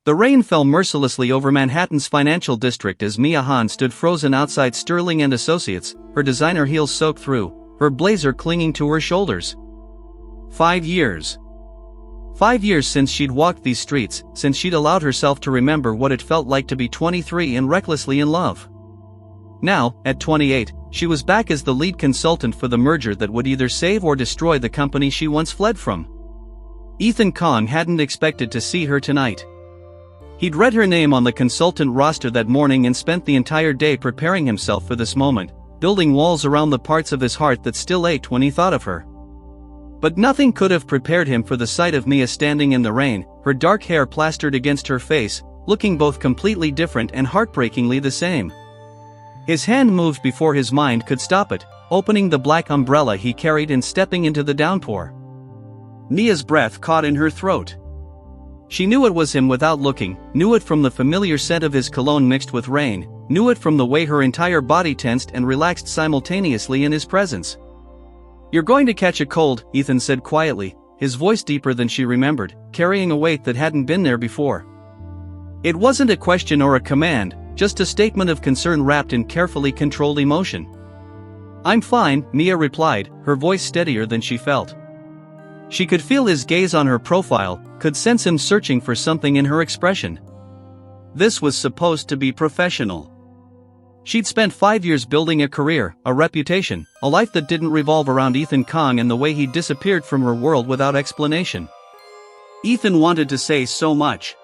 The rain fell mercilessly over Manhattan's financial district as Mia Haun stood frozen outside Sterling and Associates, her designer heels soaked through, her blazer clinging to her shoulders. 5 years. 5 years since she'd walked these streets, since she'd allowed herself to remember what it felt like to be 23 and recklessly in love. Now, at 28, she was back as the lead consultant for the merger that would either save or destroy the company she once fled from. Ethan Kang hadn't expected to see her tonight. He'd read her name on the consultant roster that morning and spent the entire day preparing himself for this moment, building walls around the parts of his heart that still ached when he thought of her. But nothing could have prepared him for the sight of Mia standing in the rain, her dark hair plastered against her face, looking both completely different and heartbreakingly the same. His hand moved before his mind could stop it, opening the black umbrella he carried and stepping into the downpour. Mia's breath caught in her throat. She knew it was him without looking, knew it from the familiar scent of his cologne mixed with rain, knew it from the way her entire body tensed and relaxed simultaneously in his presence. "You're going to catch a cold," Ethan said quietly, his voice deeper than she remembered, carrying a weight that hadn't been there before. It wasn't a question or a command, just a statement of concern wrapped in carefully controlled emotion. "I'm fine," Mia replied, her voice steadier than she felt. She could feel his gaze on her profile, could sense him searching for something in her expression. This was supposed to be professional. She'd spent 5 years building a career, a reputation, a life that didn't revolve around Ethan Kang and the way he disappeared from her world without explanation. Ethan wanted to say so much.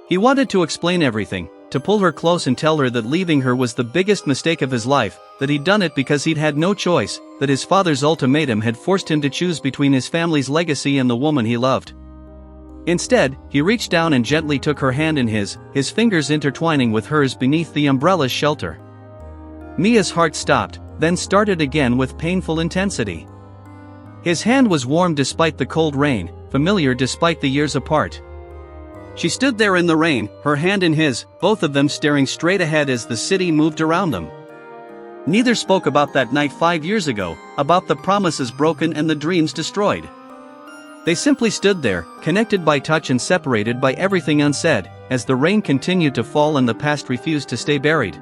He wanted to explain everything, to pull her close and tell her that leaving her was the biggest mistake of his life, that he'd done it because he'd had no choice, that his father's ultimatum had forced him to choose between his family's legacy and the woman he loved. Instead, he reached down and gently took her hand in his fingers intertwining with hers beneath the umbrella's shelter. Mia's heart stopped, then started again with painful intensity. His hand was warm despite the cold rain, familiar despite the years apart. She stood there in the rain, her hand in his, both of them staring straight ahead as the city moved around them. Neither spoke about that night 5 years ago, about the promises broken and the dreams destroyed. They simply stood there, connected by touch and separated by everything unsaid, as the rain continued to fall and the past refused to stay buried.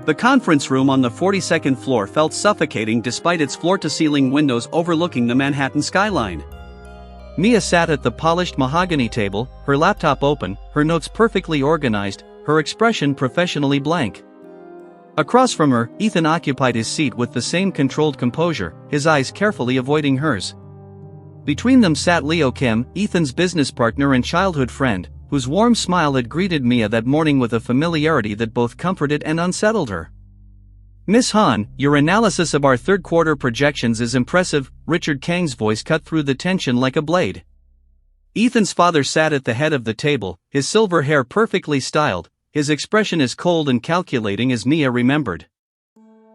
The conference room on the 42nd floor felt suffocating despite its floor-to-ceiling windows overlooking the Manhattan skyline. Mia sat at the polished mahogany table, her laptop open, her notes perfectly organized, her expression professionally blank. Across from her, Ethan occupied his seat with the same controlled composure, his eyes carefully avoiding hers. Between them sat Leo Kim, Ethan's business partner and childhood friend, whose warm smile had greeted Mia that morning with a familiarity that both comforted and unsettled her. "Miss Haun, your analysis of our third-quarter projections is impressive," Richard Kang's voice cut through the tension like a blade. Ethan's father sat at the head of the table, his silver hair perfectly styled, his expression as cold and calculating as Mia remembered.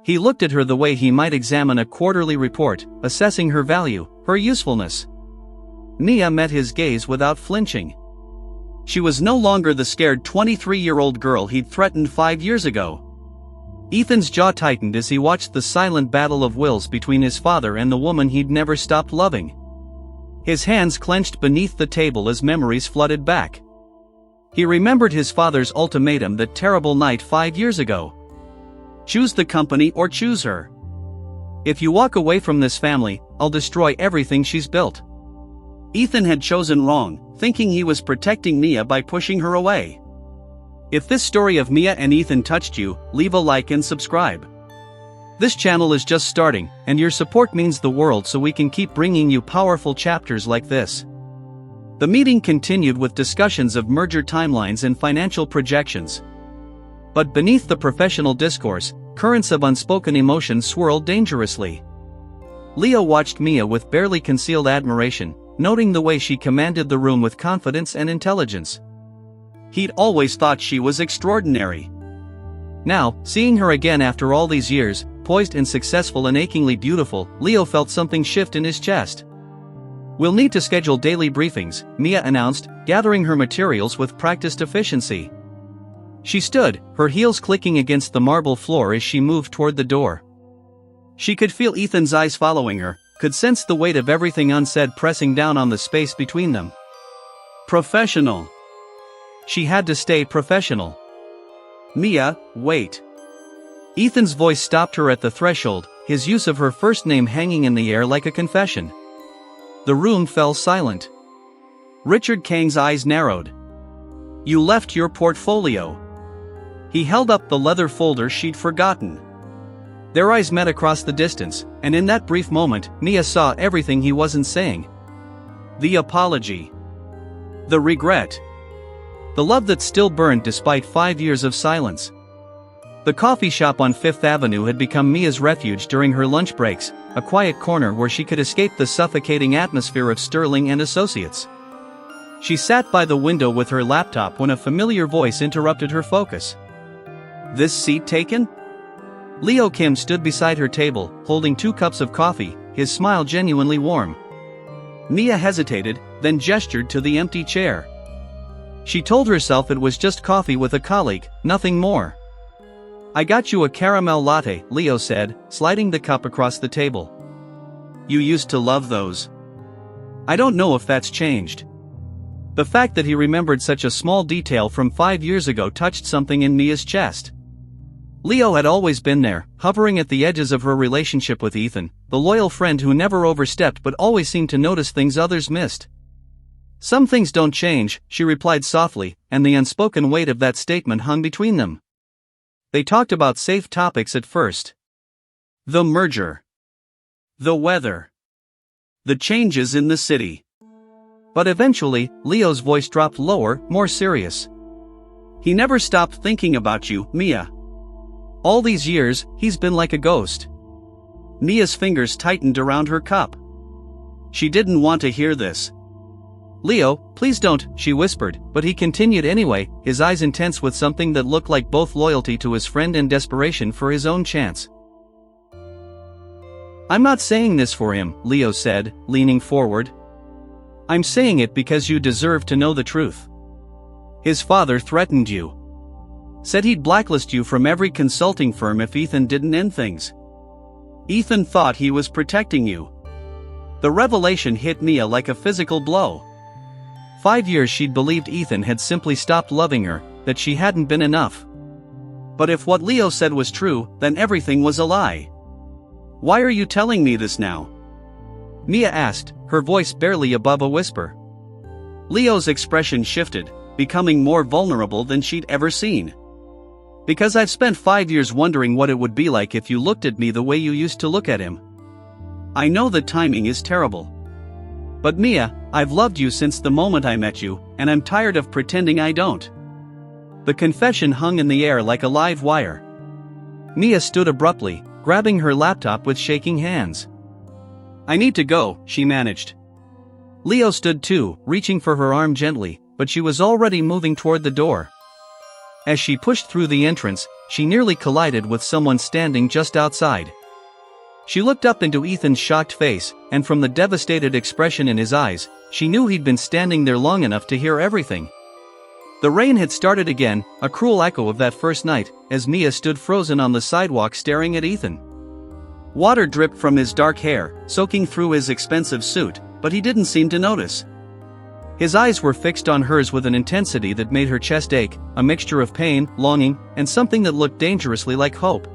He looked at her the way he might examine a quarterly report, assessing her value, her usefulness. Mia met his gaze without flinching. She was no longer the scared 23-year-old girl he'd threatened 5 years ago. Ethan's jaw tightened as he watched the silent battle of wills between his father and the woman he'd never stopped loving. His hands clenched beneath the table as memories flooded back. He remembered his father's ultimatum that terrible night 5 years ago. "Choose the company or choose her. If you walk away from this family, I'll destroy everything she's built." Ethan had chosen wrong, thinking he was protecting Mia by pushing her away. If this story of Mia and Ethan touched you, leave a like and subscribe. This channel is just starting, and your support means the world so we can keep bringing you powerful chapters like this. The meeting continued with discussions of merger timelines and financial projections. But beneath the professional discourse, currents of unspoken emotion swirled dangerously. Leo watched Mia with barely concealed admiration, noting the way she commanded the room with confidence and intelligence. He'd always thought she was extraordinary. Now, seeing her again after all these years, poised and successful and achingly beautiful, Leo felt something shift in his chest. "We'll need to schedule daily briefings," Mia announced, gathering her materials with practiced efficiency. She stood, her heels clicking against the marble floor as she moved toward the door. She could feel Ethan's eyes following her, could sense the weight of everything unsaid pressing down on the space between them. Professional. She had to stay professional. "Mia, wait." Ethan's voice stopped her at the threshold, his use of her first name hanging in the air like a confession. The room fell silent. Richard Kang's eyes narrowed. "You left your portfolio." He held up the leather folder she'd forgotten. Their eyes met across the distance, and in that brief moment, Mia saw everything he wasn't saying. The apology. The regret. The love that still burned despite 5 years of silence. The coffee shop on Fifth Avenue had become Mia's refuge during her lunch breaks, a quiet corner where she could escape the suffocating atmosphere of Sterling and Associates. She sat by the window with her laptop when a familiar voice interrupted her focus. "This seat taken?" Leo Kim stood beside her table, holding 2 cups of coffee, his smile genuinely warm. Mia hesitated, then gestured to the empty chair. She told herself it was just coffee with a colleague, nothing more. "I got you a caramel latte," Leo said, sliding the cup across the table. "You used to love those." "I don't know if that's changed." The fact that he remembered such a small detail from 5 years ago touched something in Mia's chest. Leo had always been there, hovering at the edges of her relationship with Ethan, the loyal friend who never overstepped but always seemed to notice things others missed. "Some things don't change," she replied softly, and the unspoken weight of that statement hung between them. They talked about safe topics at first. The merger. The weather. The changes in the city. But eventually, Leo's voice dropped lower, more serious. "He never stopped thinking about you, Mia. All these years, he's been like a ghost." Mia's fingers tightened around her cup. She didn't want to hear this. "Leo, please don't," she whispered, but he continued anyway, his eyes intense with something that looked like both loyalty to his friend and desperation for his own chance. "I'm not saying this for him," Leo said, leaning forward. "I'm saying it because you deserve to know the truth. His father threatened you. Said he'd blacklist you from every consulting firm if Ethan didn't end things. Ethan thought he was protecting you." The revelation hit Mia like a physical blow. 5 years she'd believed Ethan had simply stopped loving her, that she hadn't been enough. But if what Leo said was true, then everything was a lie. "Why are you telling me this now?" Mia asked, her voice barely above a whisper. Leo's expression shifted, becoming more vulnerable than she'd ever seen. "Because I've spent 5 years wondering what it would be like if you looked at me the way you used to look at him. I know the timing is terrible. But Mia, I've loved you since the moment I met you, and I'm tired of pretending I don't." The confession hung in the air like a live wire. Mia stood abruptly, grabbing her laptop with shaking hands. "I need to go," she managed. Leo stood too, reaching for her arm gently, but she was already moving toward the door. As she pushed through the entrance, she nearly collided with someone standing just outside. She looked up into Ethan's shocked face, and from the devastated expression in his eyes, she knew he'd been standing there long enough to hear everything. The rain had started again, a cruel echo of that first night, as Mia stood frozen on the sidewalk staring at Ethan. Water dripped from his dark hair, soaking through his expensive suit, but he didn't seem to notice. His eyes were fixed on hers with an intensity that made her chest ache, a mixture of pain, longing, and something that looked dangerously like hope.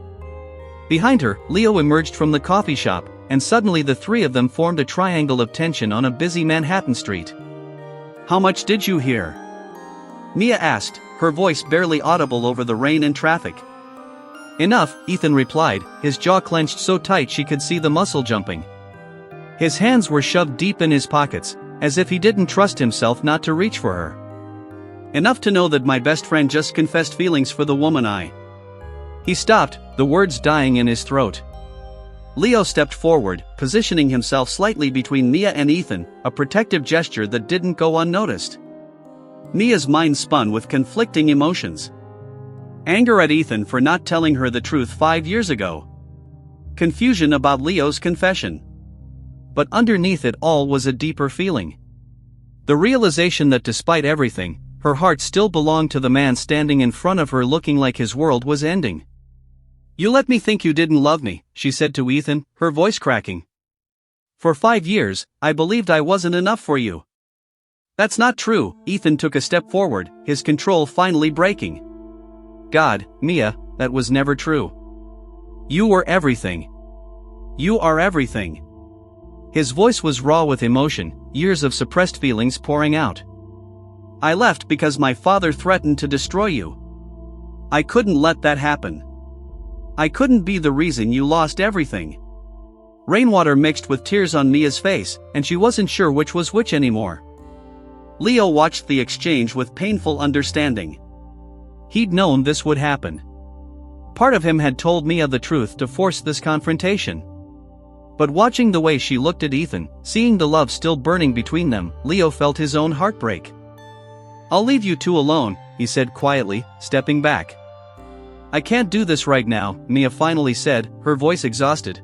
Behind her, Leo emerged from the coffee shop, and suddenly the three of them formed a triangle of tension on a busy Manhattan street. "How much did you hear?" Mia asked, her voice barely audible over the rain and traffic. "Enough," Ethan replied, his jaw clenched so tight she could see the muscle jumping. His hands were shoved deep in his pockets, as if he didn't trust himself not to reach for her. "Enough to know that my best friend just confessed feelings for the woman I..." He stopped, the words dying in his throat. Leo stepped forward, positioning himself slightly between Mia and Ethan, a protective gesture that didn't go unnoticed. Mia's mind spun with conflicting emotions. Anger at Ethan for not telling her the truth 5 years ago. Confusion about Leo's confession. But underneath it all was a deeper feeling. The realization that despite everything, her heart still belonged to the man standing in front of her looking like his world was ending. "You let me think you didn't love me," she said to Ethan, her voice cracking. "For 5 years, I believed I wasn't enough for you. That's not true. Ethan took a step forward, his control finally breaking. God, Mia, that was never true. You were everything. You are everything. His voice was raw with emotion, years of suppressed feelings pouring out. I left because my father threatened to destroy you. I couldn't let that happen. I couldn't be the reason you lost everything. Rainwater mixed with tears on Mia's face, and she wasn't sure which was which anymore. Leo watched the exchange with painful understanding. He'd known this would happen. Part of him had told Mia the truth to force this confrontation. But watching the way she looked at Ethan, seeing the love still burning between them, Leo felt his own heartbreak. I'll leave you two alone, he said quietly, stepping back. I can't do this right now, Mia finally said, her voice exhausted.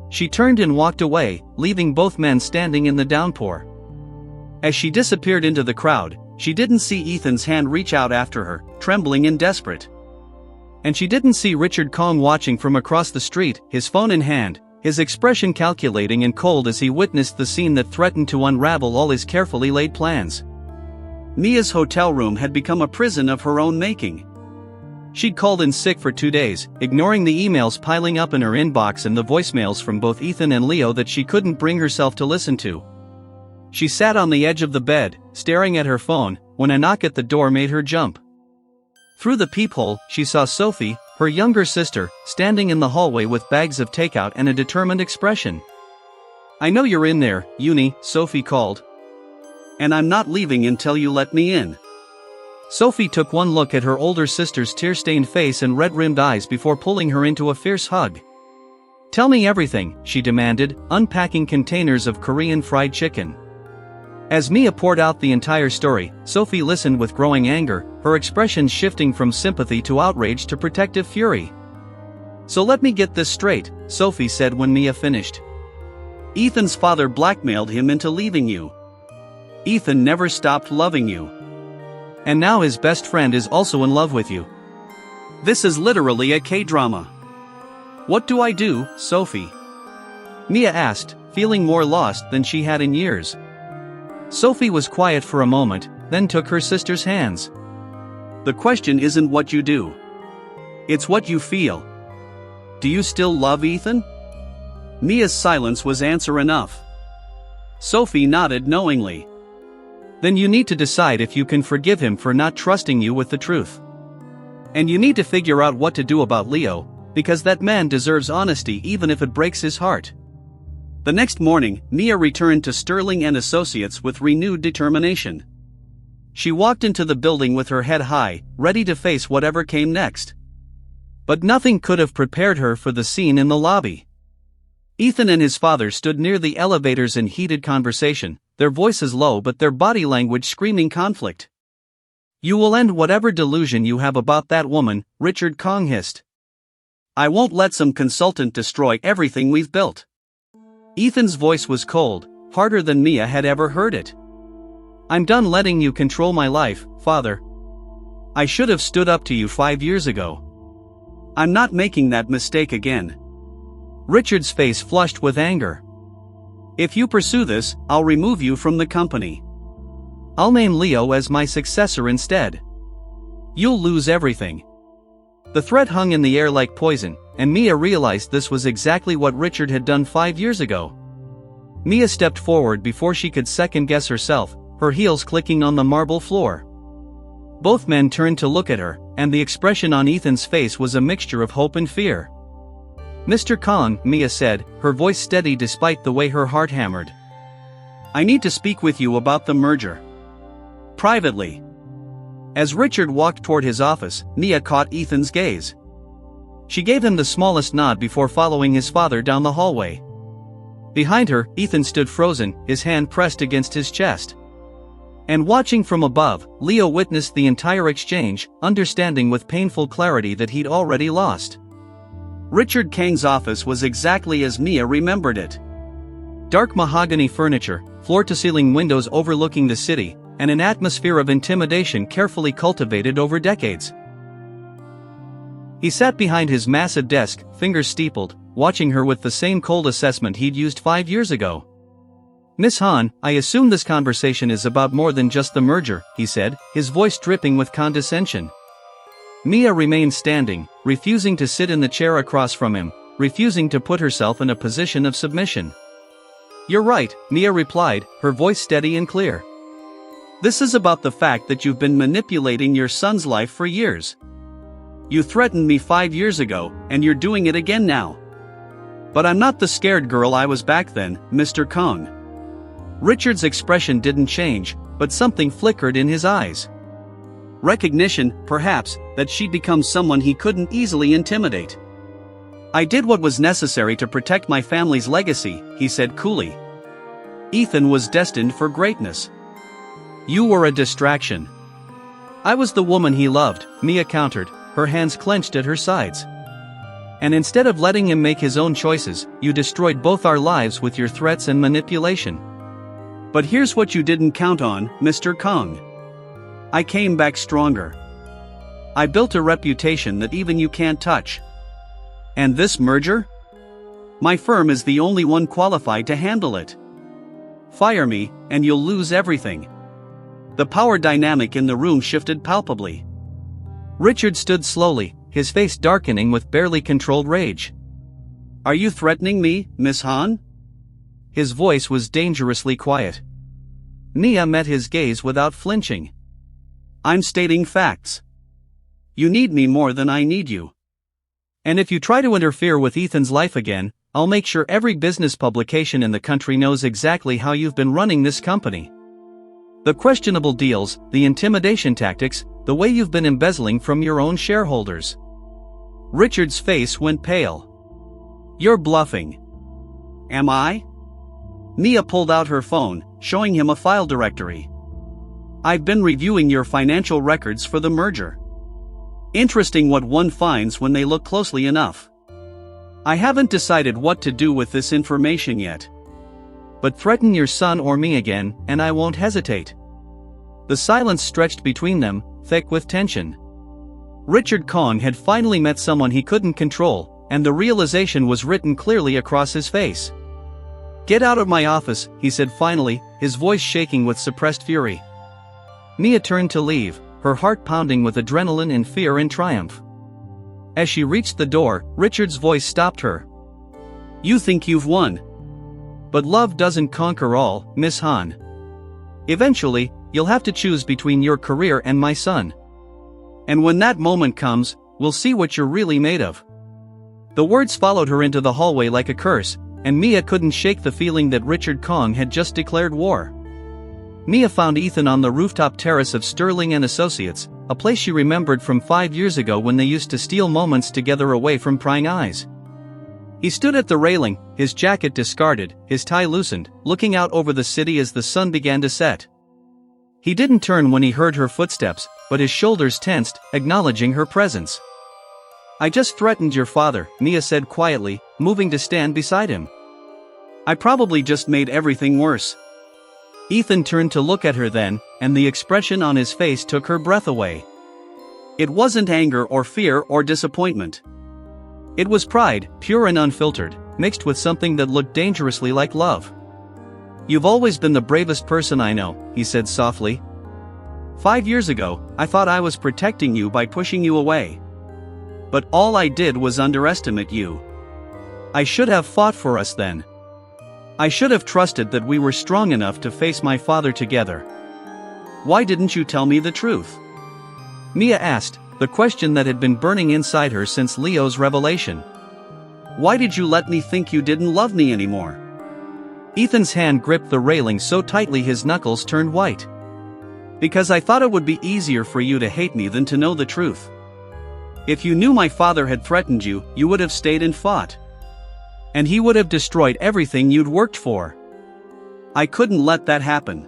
She turned and walked away, leaving both men standing in the downpour. As she disappeared into the crowd, she didn't see Ethan's hand reach out after her, trembling and desperate. And she didn't see Richard Kang watching from across the street, his phone in hand, his expression calculating and cold as he witnessed the scene that threatened to unravel all his carefully laid plans. Mia's hotel room had become a prison of her own making. She'd called in sick for 2 days, ignoring the emails piling up in her inbox and the voicemails from both Ethan and Leo that she couldn't bring herself to listen to. She sat on the edge of the bed, staring at her phone, when a knock at the door made her jump. Through the peephole, she saw Sophie, her younger sister, standing in the hallway with bags of takeout and a determined expression. I know you're in there, Uni, Sophie called. And I'm not leaving until you let me in. Sophie took one look at her older sister's tear-stained face and red-rimmed eyes before pulling her into a fierce hug. Tell me everything, she demanded, unpacking containers of Korean fried chicken. As Mia poured out the entire story, Sophie listened with growing anger, her expressions shifting from sympathy to outrage to protective fury. So let me get this straight, Sophie said when Mia finished. Ethan's father blackmailed him into leaving you. Ethan never stopped loving you. And now his best friend is also in love with you. This is literally a K-drama. What do I do, Sophie? Mia asked, feeling more lost than she had in years. Sophie was quiet for a moment, then took her sister's hands. The question isn't what you do. It's what you feel. Do you still love Ethan? Mia's silence was answer enough. Sophie nodded knowingly. Then you need to decide if you can forgive him for not trusting you with the truth. And you need to figure out what to do about Leo, because that man deserves honesty even if it breaks his heart. The next morning, Mia returned to Sterling and Associates with renewed determination. She walked into the building with her head high, ready to face whatever came next. But nothing could have prepared her for the scene in the lobby. Ethan and his father stood near the elevators in heated conversation, their voices low but their body language screaming conflict. You will end whatever delusion you have about that woman, Richard Kang hissed. I won't let some consultant destroy everything we've built. Ethan's voice was cold, harder than Mia had ever heard it. I'm done letting you control my life, father. I should have stood up to you 5 years ago. I'm not making that mistake again. Richard's face flushed with anger. If you pursue this, I'll remove you from the company. I'll name Leo as my successor instead. You'll lose everything. The threat hung in the air like poison, and Mia realized this was exactly what Richard had done 5 years ago. Mia stepped forward before she could second-guess herself, her heels clicking on the marble floor. Both men turned to look at her, and the expression on Ethan's face was a mixture of hope and fear. Mr. Kang, Mia said, her voice steady despite the way her heart hammered. I need to speak with you about the merger. Privately. As Richard walked toward his office, Mia caught Ethan's gaze. She gave him the smallest nod before following his father down the hallway. Behind her, Ethan stood frozen, his hand pressed against his chest. And watching from above, Leo witnessed the entire exchange, understanding with painful clarity that he'd already lost. Richard Kang's office was exactly as Mia remembered it. Dark mahogany furniture, floor-to-ceiling windows overlooking the city, and an atmosphere of intimidation carefully cultivated over decades. He sat behind his massive desk, fingers steepled, watching her with the same cold assessment he'd used 5 years ago. Miss Han, I assume this conversation is about more than just the merger, he said, his voice dripping with condescension. Mia remained standing, refusing to sit in the chair across from him, refusing to put herself in a position of submission. You're right, Mia replied, her voice steady and clear. This is about the fact that you've been manipulating your son's life for years. You threatened me 5 years ago, and you're doing it again now. But I'm not the scared girl I was back then, Mr. Kang. Richard's expression didn't change, but something flickered in his eyes. Recognition, perhaps, that she'd become someone he couldn't easily intimidate. I did what was necessary to protect my family's legacy, he said coolly. Ethan was destined for greatness. You were a distraction. I was the woman he loved, Mia countered, her hands clenched at her sides. And instead of letting him make his own choices, you destroyed both our lives with your threats and manipulation. But here's what you didn't count on, Mr. Kang. I came back stronger. I built a reputation that even you can't touch. And this merger? My firm is the only one qualified to handle it. Fire me, and you'll lose everything. The power dynamic in the room shifted palpably. Richard stood slowly, his face darkening with barely controlled rage. Are you threatening me, Miss Han? His voice was dangerously quiet. Mia met his gaze without flinching. I'm stating facts. You need me more than I need you. And if you try to interfere with Ethan's life again, I'll make sure every business publication in the country knows exactly how you've been running this company. The questionable deals, the intimidation tactics, the way you've been embezzling from your own shareholders. Richard's face went pale. You're bluffing. Am I? Mia pulled out her phone, showing him a file directory. I've been reviewing your financial records for the merger. Interesting what one finds when they look closely enough. I haven't decided what to do with this information yet. But threaten your son or me again, and I won't hesitate. The silence stretched between them, thick with tension. Richard Kang had finally met someone he couldn't control, and the realization was written clearly across his face. Get out of my office, he said finally, his voice shaking with suppressed fury. Mia turned to leave, her heart pounding with adrenaline and fear and triumph. As she reached the door, Richard's voice stopped her. You think you've won. But love doesn't conquer all, Miss Han. Eventually, you'll have to choose between your career and my son. And when that moment comes, we'll see what you're really made of. The words followed her into the hallway like a curse, and Mia couldn't shake the feeling that Richard Kang had just declared war. Mia found Ethan on the rooftop terrace of Sterling and Associates, a place she remembered from 5 years ago when they used to steal moments together away from prying eyes. He stood at the railing, his jacket discarded, his tie loosened, looking out over the city as the sun began to set. He didn't turn when he heard her footsteps, but his shoulders tensed, acknowledging her presence. I just threatened your father, Mia said quietly, moving to stand beside him. I probably just made everything worse. Ethan turned to look at her then, and the expression on his face took her breath away. It wasn't anger or fear or disappointment. It was pride, pure and unfiltered, mixed with something that looked dangerously like love. You've always been the bravest person I know, he said softly. 5 years ago, I thought I was protecting you by pushing you away. But all I did was underestimate you. I should have fought for us then. I should have trusted that we were strong enough to face my father together. Why didn't you tell me the truth? Mia asked, the question that had been burning inside her since Leo's revelation. Why did you let me think you didn't love me anymore? Ethan's hand gripped the railing so tightly his knuckles turned white. Because I thought it would be easier for you to hate me than to know the truth. If you knew my father had threatened you, you would have stayed and fought. And he would have destroyed everything you'd worked for. I couldn't let that happen.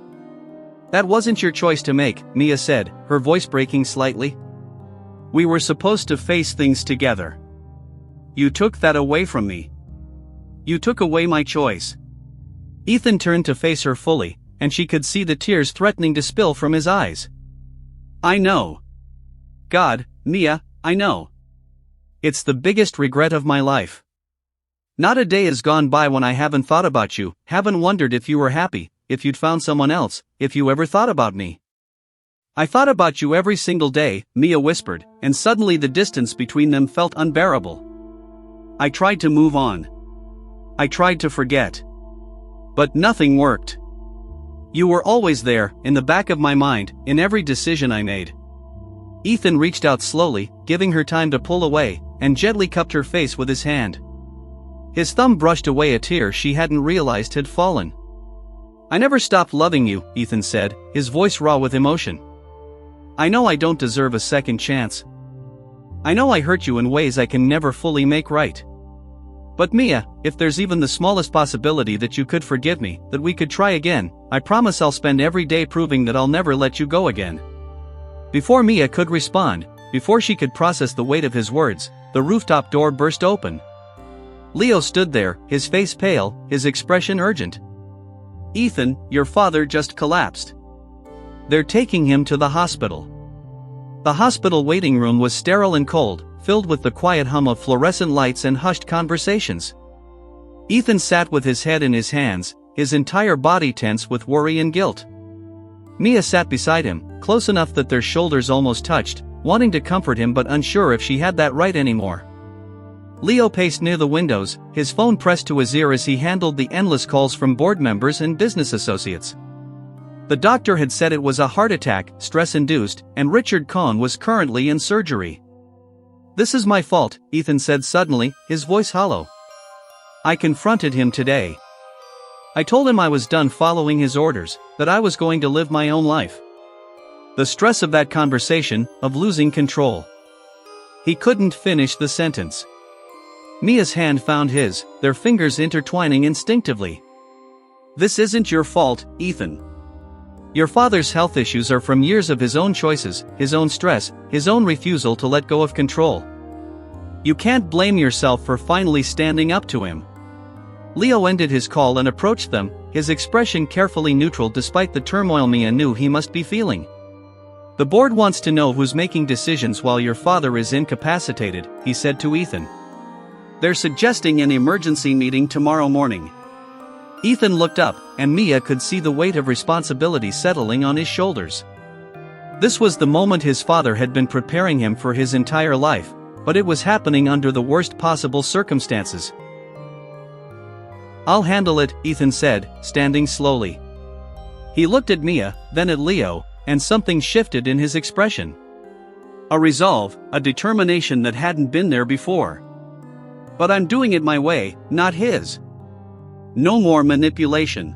That wasn't your choice to make, Mia said, her voice breaking slightly. We were supposed to face things together. You took that away from me. You took away my choice. Ethan turned to face her fully, and she could see the tears threatening to spill from his eyes. I know. God, Mia, I know. It's the biggest regret of my life. Not a day has gone by when I haven't thought about you, haven't wondered if you were happy, if you'd found someone else, if you ever thought about me. I thought about you every single day, Mia whispered, and suddenly the distance between them felt unbearable. I tried to move on. I tried to forget. But nothing worked. You were always there, in the back of my mind, in every decision I made. Ethan reached out slowly, giving her time to pull away, and gently cupped her face with his hand. His thumb brushed away a tear she hadn't realized had fallen. I never stopped loving you, Ethan said, his voice raw with emotion. I know I don't deserve a second chance. I know I hurt you in ways I can never fully make right. But Mia, if there's even the smallest possibility that you could forgive me, that we could try again, I promise I'll spend every day proving that I'll never let you go again. Before Mia could respond, before she could process the weight of his words, the rooftop door burst open. Leo stood there, his face pale, his expression urgent. Ethan, your father just collapsed. They're taking him to the hospital. The hospital waiting room was sterile and cold, filled with the quiet hum of fluorescent lights and hushed conversations. Ethan sat with his head in his hands, his entire body tense with worry and guilt. Mia sat beside him, close enough that their shoulders almost touched, wanting to comfort him but unsure if she had that right anymore. Leo paced near the windows, his phone pressed to his ear as he handled the endless calls from board members and business associates. The doctor had said it was a heart attack, stress-induced, and Richard Cohn was currently in surgery. This is my fault, Ethan said suddenly, his voice hollow. I confronted him today. I told him I was done following his orders, that I was going to live my own life. The stress of that conversation, of losing control. He couldn't finish the sentence. Mia's hand found his, their fingers intertwining instinctively. This isn't your fault, Ethan. Your father's health issues are from years of his own choices, his own stress, his own refusal to let go of control. You can't blame yourself for finally standing up to him. Leo ended his call and approached them, his expression carefully neutral despite the turmoil Mia knew he must be feeling. The board wants to know who's making decisions while your father is incapacitated, he said to Ethan. They're suggesting an emergency meeting tomorrow morning. Ethan looked up, and Mia could see the weight of responsibility settling on his shoulders. This was the moment his father had been preparing him for his entire life, but it was happening under the worst possible circumstances. I'll handle it, Ethan said, standing slowly. He looked at Mia, then at Leo, and something shifted in his expression. A resolve, a determination that hadn't been there before. But I'm doing it my way, not his. No more manipulation.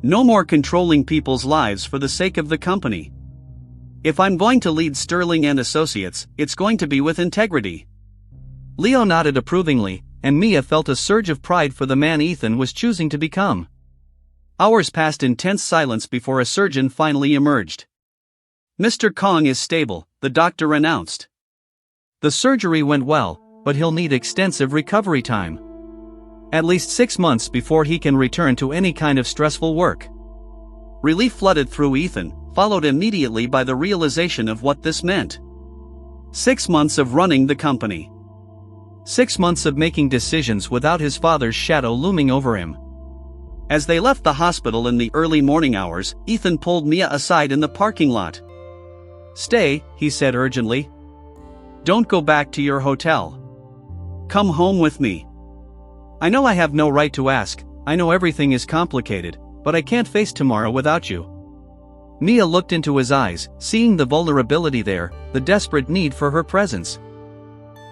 No more controlling people's lives for the sake of the company. If I'm going to lead Sterling and Associates, it's going to be with integrity. Leo nodded approvingly, and Mia felt a surge of pride for the man Ethan was choosing to become. Hours passed in tense silence before a surgeon finally emerged. Mr. Kang is stable, the doctor announced. The surgery went well, but he'll need extensive recovery time. At least 6 months before he can return to any kind of stressful work. Relief flooded through Ethan, followed immediately by the realization of what this meant. 6 months of running the company. 6 months of making decisions without his father's shadow looming over him. As they left the hospital in the early morning hours, Ethan pulled Mia aside in the parking lot. Stay, he said urgently. Don't go back to your hotel. Come home with me. I know I have no right to ask, I know everything is complicated, but I can't face tomorrow without you. Mia looked into his eyes, seeing the vulnerability there, the desperate need for her presence.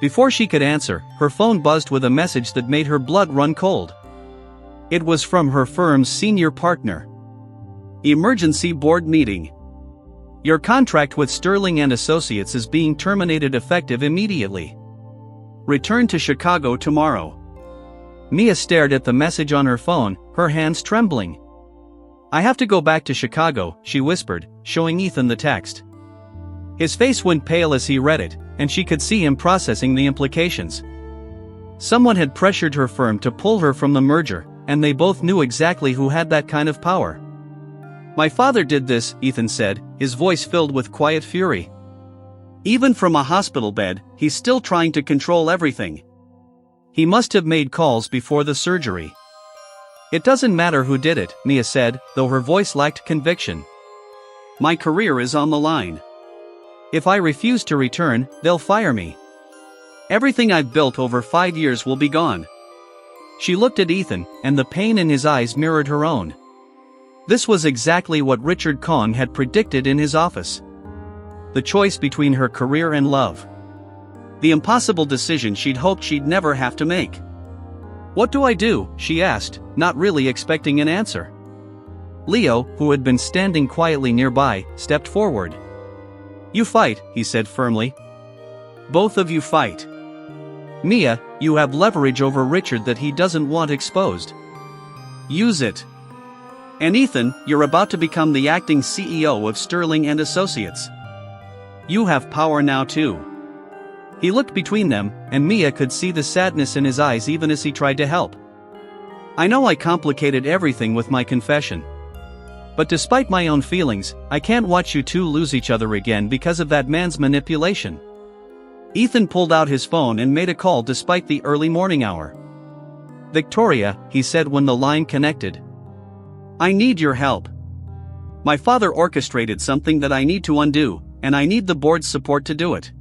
Before she could answer, her phone buzzed with a message that made her blood run cold. It was from her firm's senior partner. Emergency board meeting. Your contract with Sterling and Associates is being terminated effective immediately. Return to Chicago tomorrow. Mia stared at the message on her phone, her hands trembling. I have to go back to Chicago, she whispered, showing Ethan the text. His face went pale as he read it, and she could see him processing the implications. Someone had pressured her firm to pull her from the merger, and they both knew exactly who had that kind of power. My father did this, Ethan said, his voice filled with quiet fury. Even from a hospital bed, he's still trying to control everything. He must have made calls before the surgery. It doesn't matter who did it, Mia said, though her voice lacked conviction. My career is on the line. If I refuse to return, they'll fire me. Everything I've built over 5 years will be gone. She looked at Ethan, and the pain in his eyes mirrored her own. This was exactly what Richard Kang had predicted in his office. The choice between her career and love. The impossible decision she'd hoped she'd never have to make. What do I do? She asked, not really expecting an answer. Leo, who had been standing quietly nearby, stepped forward. You fight, he said firmly. Both of you fight. Mia, you have leverage over Richard that he doesn't want exposed. Use it. And Ethan, you're about to become the acting CEO of Sterling and Associates. You have power now too. He looked between them, and Mia could see the sadness in his eyes even as he tried to help. I know I complicated everything with my confession. But despite my own feelings, I can't watch you two lose each other again because of that man's manipulation. Ethan pulled out his phone and made a call despite the early morning hour. Victoria, he said when the line connected. I need your help. My father orchestrated something that I need to undo, and I need the board's support to do it.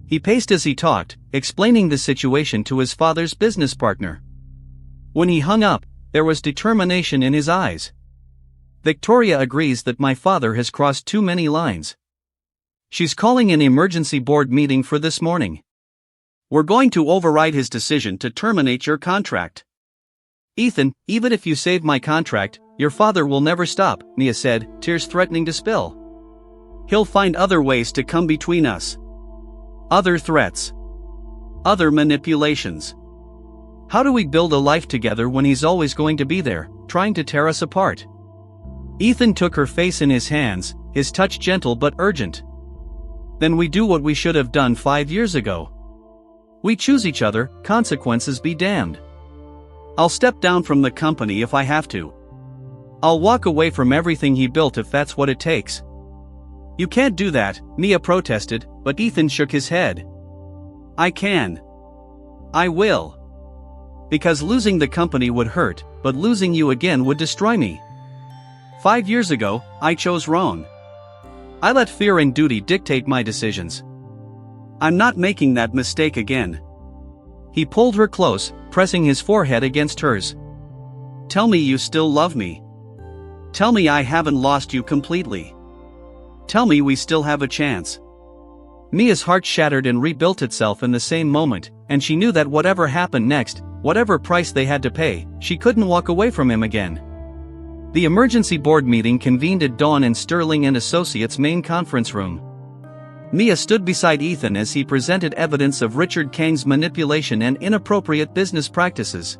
He paced as he talked, explaining the situation to his father's business partner. When he hung up, there was determination in his eyes. Victoria agrees that my father has crossed too many lines. She's calling an emergency board meeting for this morning. We're going to override his decision to terminate your contract. Ethan, even if you save my contract, your father will never stop, Mia said, tears threatening to spill. He'll find other ways to come between us. Other threats. Other manipulations. How do we build a life together when he's always going to be there, trying to tear us apart? Ethan took her face in his hands, his touch gentle but urgent. Then we do what we should have done 5 years ago. We choose each other, consequences be damned. I'll step down from the company if I have to. I'll walk away from everything he built if that's what it takes. You can't do that, Mia protested, but Ethan shook his head. I can. I will. Because losing the company would hurt, but losing you again would destroy me. 5 years ago, I chose wrong. I let fear and duty dictate my decisions. I'm not making that mistake again. He pulled her close, pressing his forehead against hers. Tell me you still love me. Tell me I haven't lost you completely. Tell me we still have a chance. Mia's heart shattered and rebuilt itself in the same moment, and she knew that whatever happened next, whatever price they had to pay, she couldn't walk away from him again. The emergency board meeting convened at dawn in Sterling and Associates' main conference room. Mia stood beside Ethan as he presented evidence of Richard Kang's manipulation and inappropriate business practices.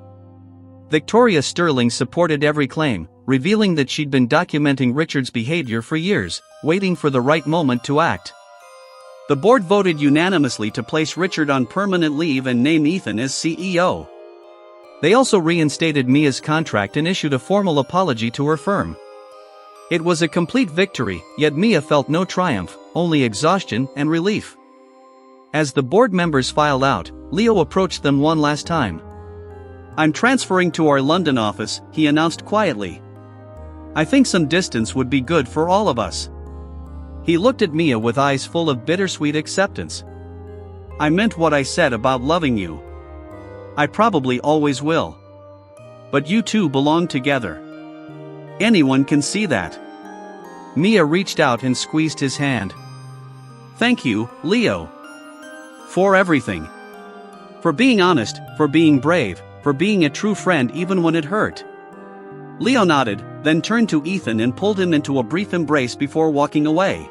Victoria Sterling supported every claim, revealing that she'd been documenting Richard's behavior for years, waiting for the right moment to act. The board voted unanimously to place Richard on permanent leave and name Ethan as CEO. They also reinstated Mia's contract and issued a formal apology to her firm. It was a complete victory, yet Mia felt no triumph, only exhaustion and relief. As the board members filed out, Leo approached them one last time. I'm transferring to our London office, he announced quietly. I think some distance would be good for all of us. He looked at Mia with eyes full of bittersweet acceptance. I meant what I said about loving you. I probably always will. But you two belong together. Anyone can see that. Mia reached out and squeezed his hand. Thank you, Leo. For everything. For being honest, for being brave, for being a true friend even when it hurt. Leo nodded, then turned to Ethan and pulled him into a brief embrace before walking away.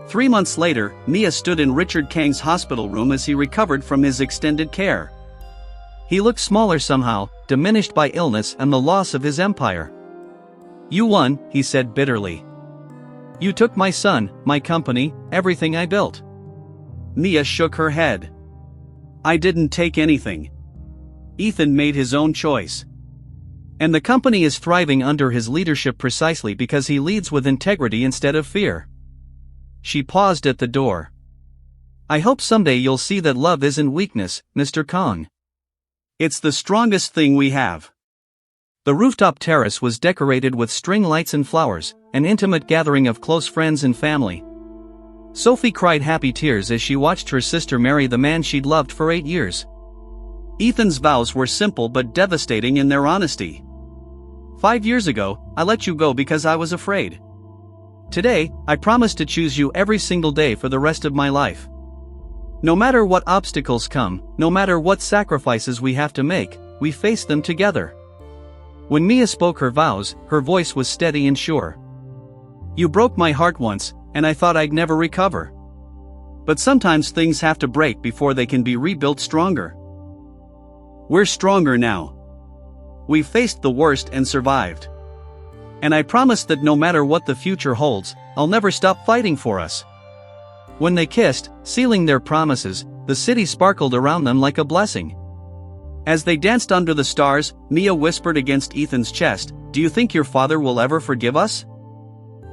3 months later, Mia stood in Richard Kang's hospital room as he recovered from his extended care. He looked smaller somehow, diminished by illness and the loss of his empire. You won, he said bitterly. You took my son, my company, everything I built. Mia shook her head. I didn't take anything. Ethan made his own choice. And the company is thriving under his leadership precisely because he leads with integrity instead of fear. She paused at the door. I hope someday you'll see that love isn't weakness, Mr. Kang. It's the strongest thing we have. The rooftop terrace was decorated with string lights and flowers, an intimate gathering of close friends and family. Sophie cried happy tears as she watched her sister marry the man she'd loved for 8 years. Ethan's vows were simple but devastating in their honesty. 5 years ago, I let you go because I was afraid. Today, I promise to choose you every single day for the rest of my life. No matter what obstacles come, no matter what sacrifices we have to make, we face them together. When Mia spoke her vows, her voice was steady and sure. You broke my heart once, and I thought I'd never recover. But sometimes things have to break before they can be rebuilt stronger. We're stronger now. We've faced the worst and survived. And I promise that no matter what the future holds, I'll never stop fighting for us. When they kissed, sealing their promises, the city sparkled around them like a blessing. As they danced under the stars, Mia whispered against Ethan's chest, "Do you think your father will ever forgive us?"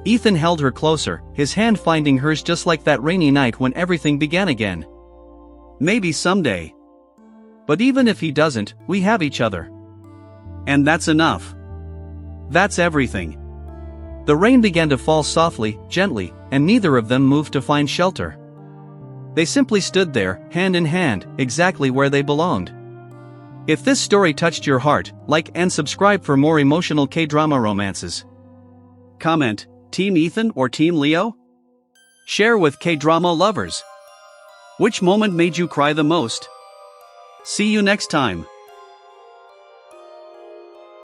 Ethan held her closer, his hand finding hers just like that rainy night when everything began again. Maybe someday. But even if he doesn't, we have each other. And that's enough. That's everything. The rain began to fall softly, gently, and neither of them moved to find shelter. They simply stood there, hand in hand, exactly where they belonged. If this story touched your heart, like and subscribe for more emotional K-drama romances. Comment, Team Ethan or Team Leo? Share with K-drama lovers. Which moment made you cry the most? See you next time.